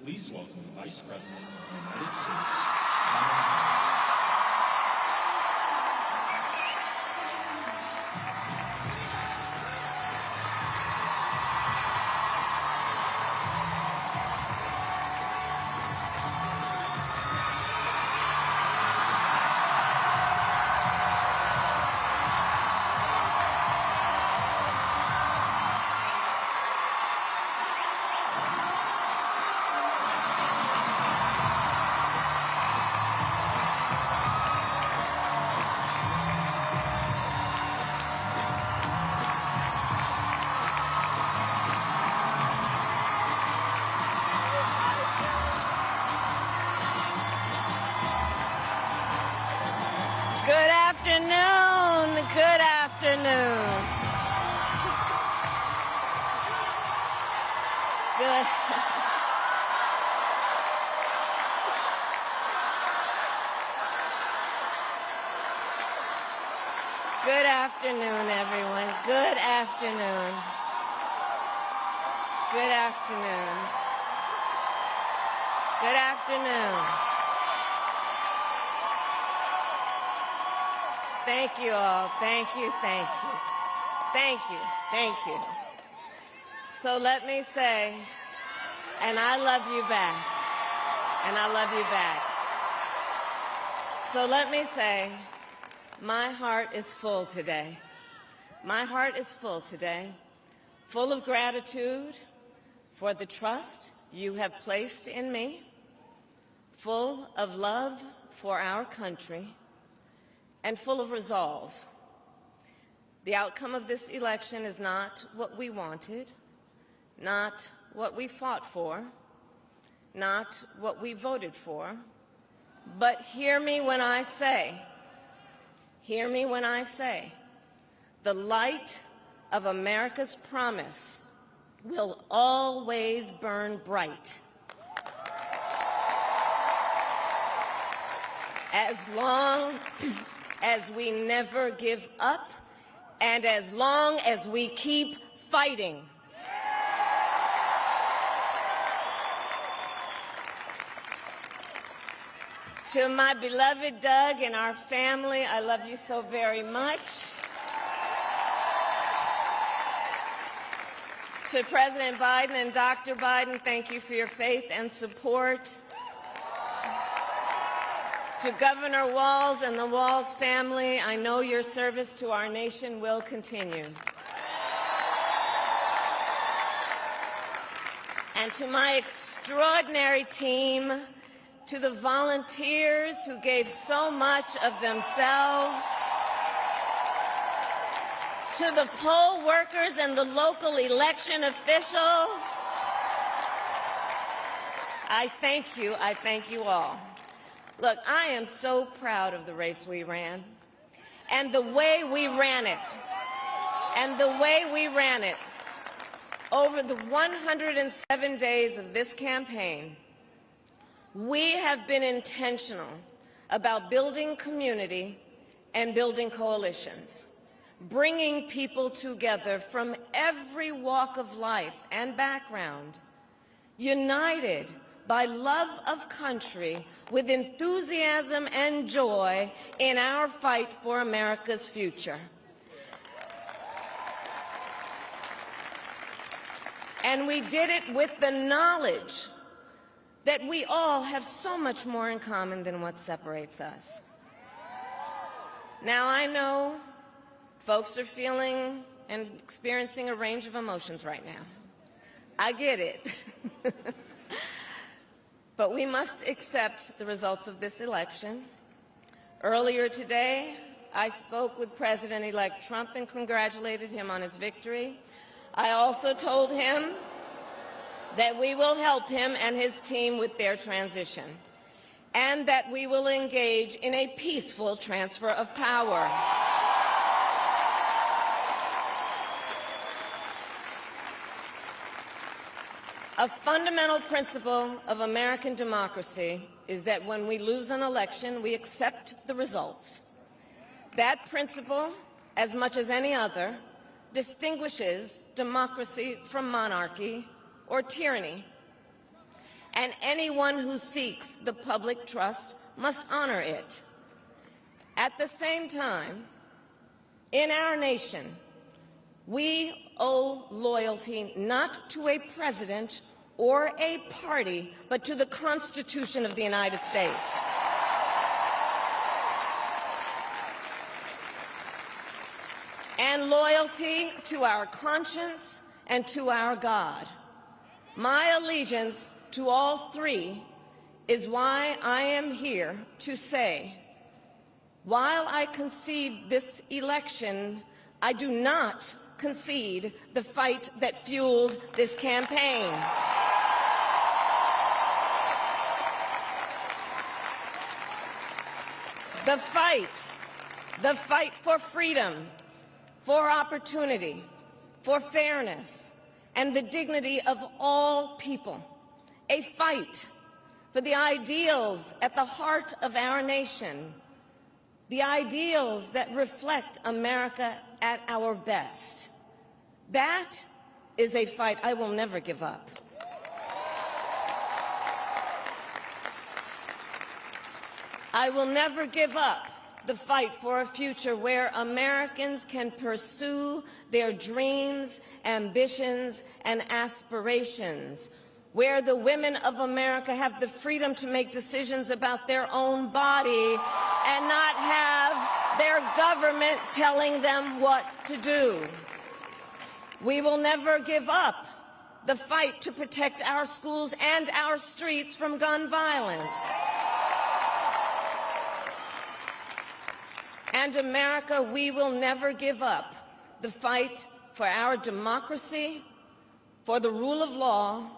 Please welcome the Vice President of the United States, Kamala Harris. Good afternoon. Good afternoon. Good. Good afternoon, everyone. Good afternoon. Good afternoon. Good afternoon. Thank you all. Thank you, thank you. Thank you, thank you. So let me say, and I love you back. And I love you back. So let me say, my heart is full today. My heart is full today, full of gratitude for the trust you have placed in me, full of love for our country, and full of resolve. The outcome of this election is not what we wanted, not what we fought for, not what we voted for, but hear me when I say, the light of America's promise will always burn bright. As long as we never give up, and as long as we keep fighting. To my beloved Doug and our family, I love you so very much. To President Biden and Dr. Biden, thank you for your faith and support. To Governor Walz and the Walz family, I know your service to our nation will continue. And to my extraordinary team, to the volunteers who gave so much of themselves, to the poll workers and the local election officials, I thank you all. Look, I am so proud of the race we ran and the way we ran it. Over the 107 days of this campaign, we have been intentional about building community and building coalitions, bringing people together from every walk of life and background, united by love of country, with enthusiasm and joy in our fight for America's future. And we did it with the knowledge that we all have so much more in common than what separates us. Now, I know folks are feeling and experiencing a range of emotions right now. I get it. But we must accept the results of this election. Earlier today, I spoke with President-elect Trump and congratulated him on his victory. I also told him that we will help him and his team with their transition, and that we will engage in a peaceful transfer of power. A fundamental principle of American democracy is that when we lose an election, we accept the results. That principle, as much as any other, distinguishes democracy from monarchy or tyranny. and anyone who seeks the public trust must honor it. At the same time, in our nation, we owe loyalty not to a president or a party, but to the Constitution of the United States. And loyalty to our conscience and to our God. My allegiance to all three is why I am here to say, while I concede this election, I do not concede the fight that fueled this campaign. The fight for freedom, for opportunity, for fairness, and the dignity of all people. A fight for the ideals at the heart of our nation, the ideals that reflect America at our best. That is a fight I will never give up. I will never give up the fight for a future where Americans can pursue their dreams, ambitions, and aspirations, where the women of America have the freedom to make decisions about their own body and not have their government telling them what to do. We will never give up the fight to protect our schools and our streets from gun violence. And America, we will never give up the fight for our democracy, for the rule of law,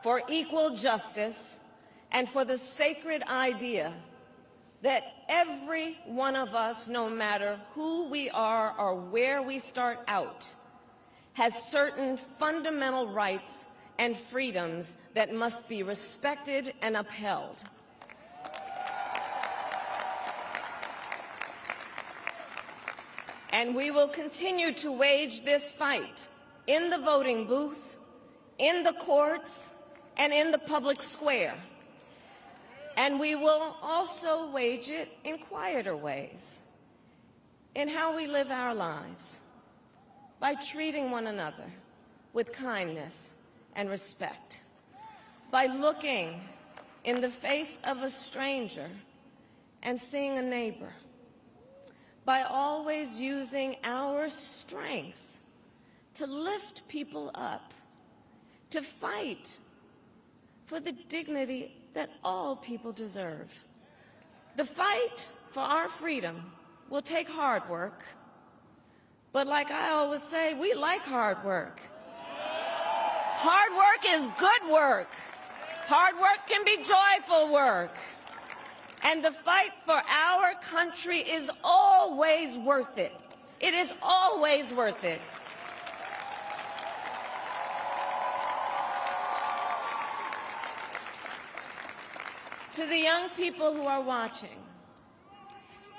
for equal justice, and for the sacred idea that every one of us, no matter who we are or where we start out, has certain fundamental rights and freedoms that must be respected and upheld. And we will continue to wage this fight in the voting booth, in the courts, and in the public square. And we will also wage it in quieter ways, in how we live our lives, by treating one another with kindness and respect, by looking in the face of a stranger and seeing a neighbor, by always using our strength to lift people up, to fight for the dignity that all people deserve. The fight for our freedom will take hard work, but like I always say, we like hard work. Hard work is good work. Hard work can be joyful work. And the fight for our country is always worth it. It is always worth it. To the young people who are watching,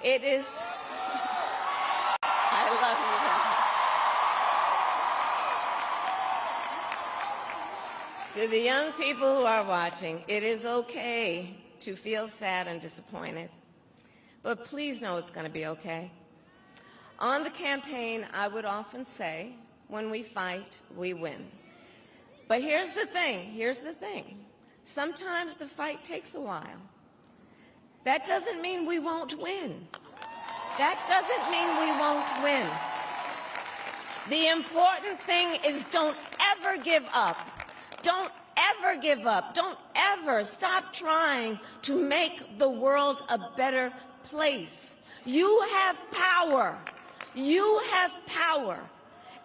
it is... I love you, Dad. To the young people who are watching, it is okay to feel sad and disappointed, but please know it's going to be okay. On the campaign, I would often say, when we fight, we win. But here's the thing. Sometimes the fight takes a while. That doesn't mean we won't win. That doesn't mean we won't win. The important thing is don't ever give up. Don't ever give up. Don't ever stop trying to make the world a better place. You have power. You have power.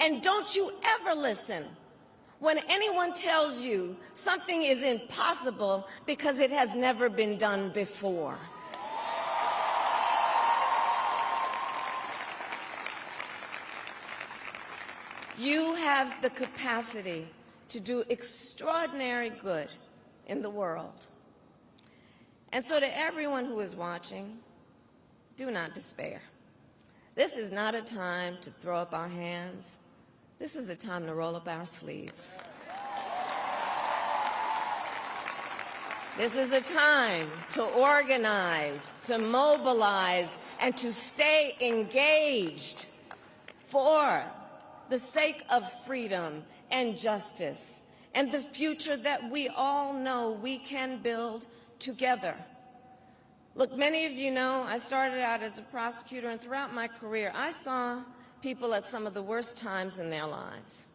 And don't you ever listen when anyone tells you something is impossible because it has never been done before. You have the capacity to do extraordinary good in the world. And so to everyone who is watching, do not despair. This is not a time to throw up our hands. This is a time to roll up our sleeves. This is a time to organize, to mobilize, and to stay engaged for the sake of freedom and justice and the future that we all know we can build together. Look, many of you know I started out as a prosecutor, and throughout my career I saw people at some of the worst times in their lives,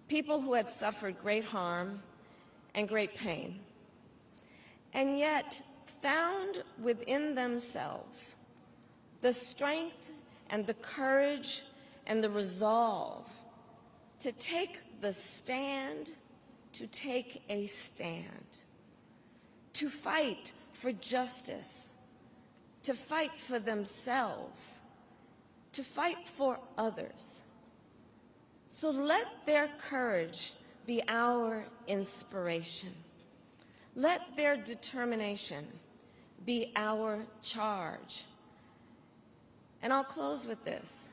people who had suffered great harm and great pain, and yet found within themselves the strength and the courage and the resolve to take the stand, to take a stand, to fight for justice, to fight for themselves, to fight for others. So let their courage be our inspiration. Let their determination be our charge. And I'll close with this.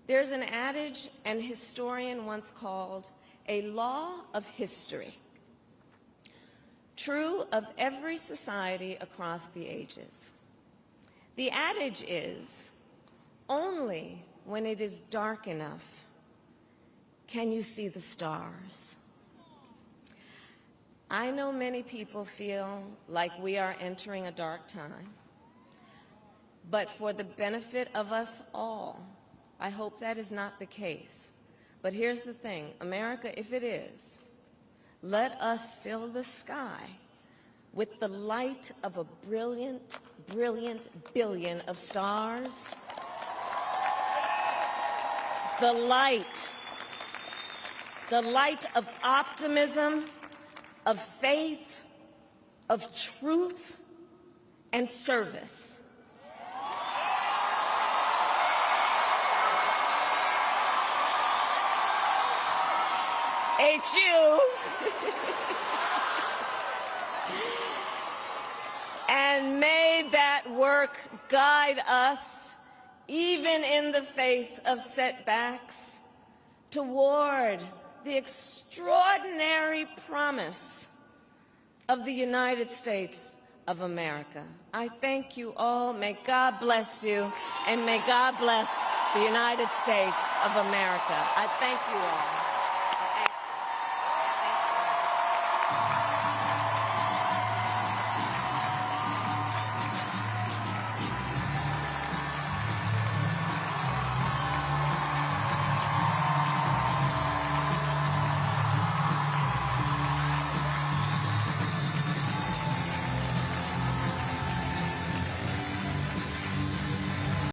There's an adage an historian once called a law of history, true of every society across the ages. The adage is, only when it is dark enough can you see the stars. I know many people feel like we are entering a dark time, but for the benefit of us all, I hope that is not the case. But here's the thing, America, if it is, let us fill the sky with the light of a brilliant, brilliant billion of stars. The light of optimism, of faith, of truth, and service. HU. And may that work guide us, even in the face of setbacks, toward the extraordinary promise of the United States of America. I thank you all. May God bless you, and may God bless the United States of America. I thank you all. Thank you.